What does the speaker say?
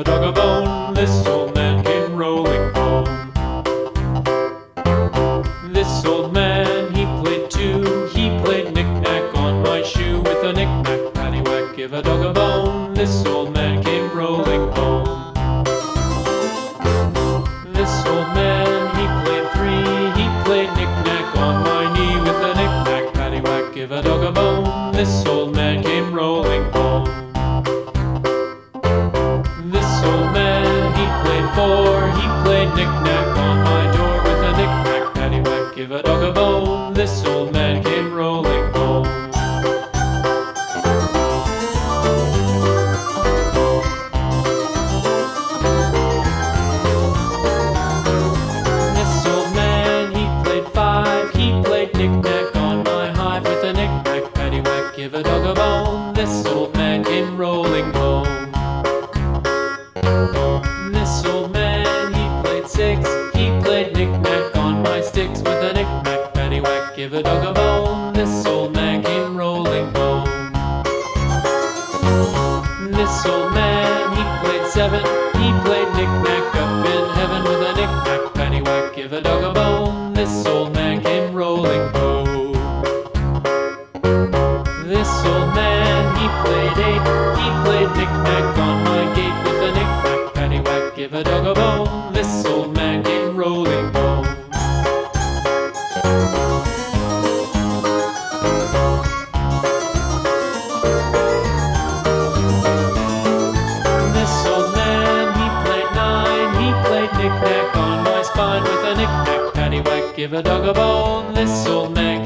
a dog a bone. This old man came rolling home. This old man, he played too. He played knick-knack on my shoe. With a knick-knack, paddywhack, give a dog a bone. This old man came rolling home. This old man, he played three. He played knick-knack on my knee. With a knick-knack, paddywhack, give a dog a bone. This old man came rolling home. This old man, he played four. He played knick-knack on my door. With a knick-knack, paddywhack, give a dog a bone. This old man came rolling home. This old man, he played five. He played knick-knack on my hive. With a knick-knack, paddywhack, give a dog a bone. This old man came rolling home. This old man, he played six. He played knick-knack on my sticks. With a knick-knack, paddywhack, give a dog a bone. This old man came rolling home. This old man, he played seven. He played knick-knack up in heaven. With a knick-knack, paddywhack, give a dog a bone. This old man came rolling home. This old man, he played eight. He played knick-knack on my gate. With a knick-knack, paddywhack, give a dog a bone. This old man came rolling home. This old man, he played nine. He played knick-knack on my spine. With a knick-knack, paddywhack, give a dog a bone. This old man